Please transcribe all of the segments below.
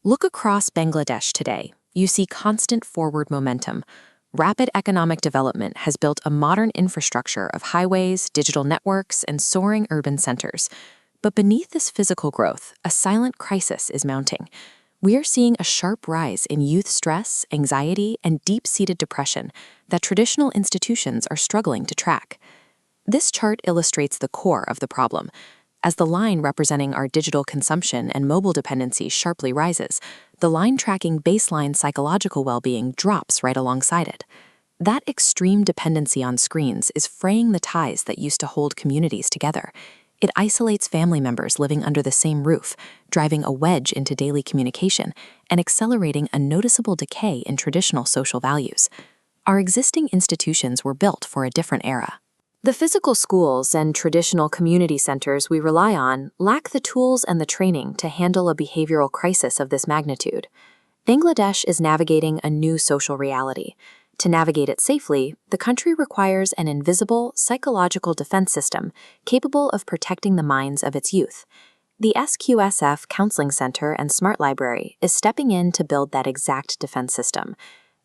Look across Bangladesh today. You see constant forward momentum. Rapid economic development has built a modern infrastructure of highways, digital networks, and soaring urban centers. But beneath this physical growth, a silent crisis is mounting. We are seeing a sharp rise in youth stress, anxiety, and deep-seated depression that traditional institutions are struggling to track. This chart illustrates the core of the problem. As the line representing our digital consumption and mobile dependency sharply rises, the line tracking baseline psychological well-being drops right alongside it. That extreme dependency on screens is fraying the ties that used to hold communities together. It isolates family members living under the same roof, driving a wedge into daily communication and accelerating a noticeable decay in traditional social values. Our existing institutions were built for a different era. The physical schools and traditional community centers we rely on lack the tools and the training to handle a behavioral crisis of this magnitude. Bangladesh is navigating a new social reality. To navigate it safely, the country requires an invisible, psychological defense system capable of protecting the minds of its youth. The SQSF Counseling Center and Smart Library is stepping in to build that exact defense system.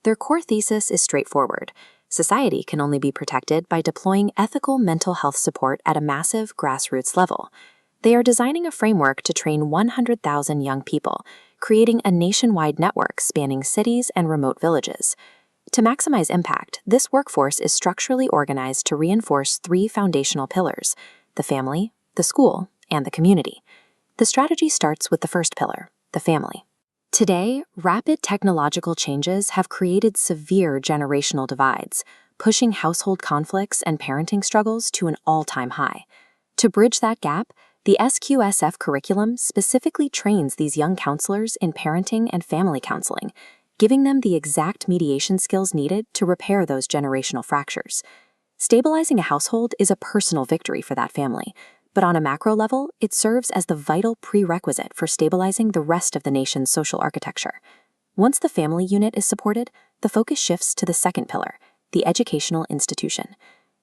Their core thesis is straightforward. Society can only be protected by deploying ethical mental health support at a massive grassroots level. They are designing a framework to train 100,000 young people, creating a nationwide network spanning cities and remote villages. To maximize impact, this workforce is structurally organized to reinforce three foundational pillars: the family, the school, and the community. The strategy starts with the first pillar, the family. Today, rapid technological changes have created severe generational divides, pushing household conflicts and parenting struggles to an all-time high. To bridge that gap, the SQSF curriculum specifically trains these young counselors in parenting and family counseling, giving them the exact mediation skills needed to repair those generational fractures. Stabilizing a household is a personal victory for that family, but on a macro level, it serves as the vital prerequisite for stabilizing the rest of the nation's social architecture. Once the family unit is supported, the focus shifts to the second pillar, the educational institution.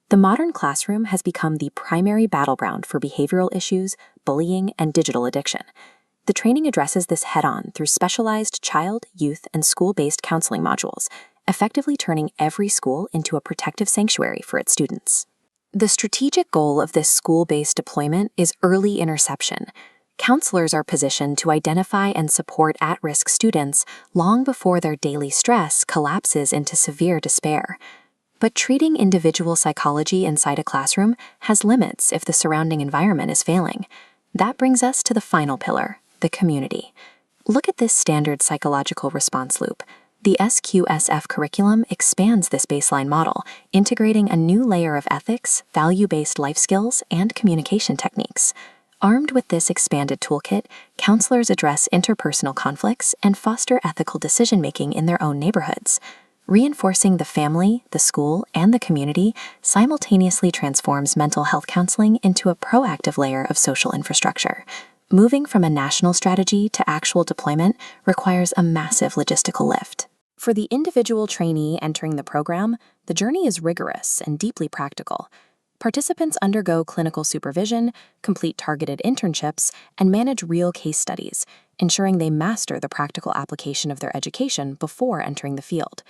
The modern classroom has become the primary battleground for behavioral issues, bullying, and digital addiction. The training addresses this head-on through specialized child, youth, and school-based counseling modules, effectively turning every school into a protective sanctuary for its students. The strategic goal of this school-based deployment is early interception. Counselors are positioned to identify and support at-risk students long before their daily stress collapses into severe despair. But treating individual psychology inside a classroom has limits if the surrounding environment is failing. That brings us to the final pillar, the community. Look at this standard psychological response loop. The SQSF curriculum expands this baseline model, integrating a new layer of ethics, value-based life skills, and communication techniques. Armed with this expanded toolkit, counselors address interpersonal conflicts and foster ethical decision-making in their own neighborhoods. Reinforcing the family, the school, and the community simultaneously transforms mental health counseling into a proactive layer of social infrastructure. Moving from a national strategy to actual deployment requires a massive logistical lift. For the individual trainee entering the program, the journey is rigorous and deeply practical. Participants undergo clinical supervision, complete targeted internships, and manage real case studies, ensuring they master the practical application of their education before entering the field.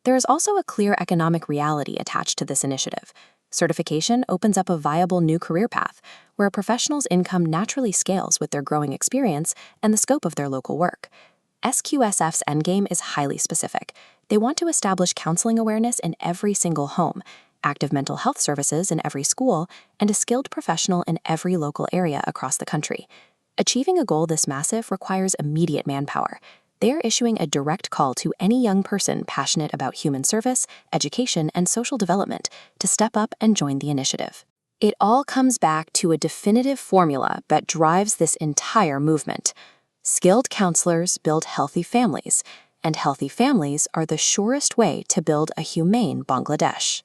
There is also a clear economic reality attached to this initiative. Certification opens up a viable new career path, where a professional's income naturally scales with their growing experience and the scope of their local work. SQSF's endgame is highly specific. They want to establish counseling awareness in every single home, active mental health services in every school, and a skilled professional in every local area across the country. Achieving a goal this massive requires immediate manpower. They are issuing a direct call to any young person passionate about human service, education, and social development to step up and join the initiative. It all comes back to a definitive formula that drives this entire movement. Skilled counselors build healthy families, and healthy families are the surest way to build a humane Bangladesh.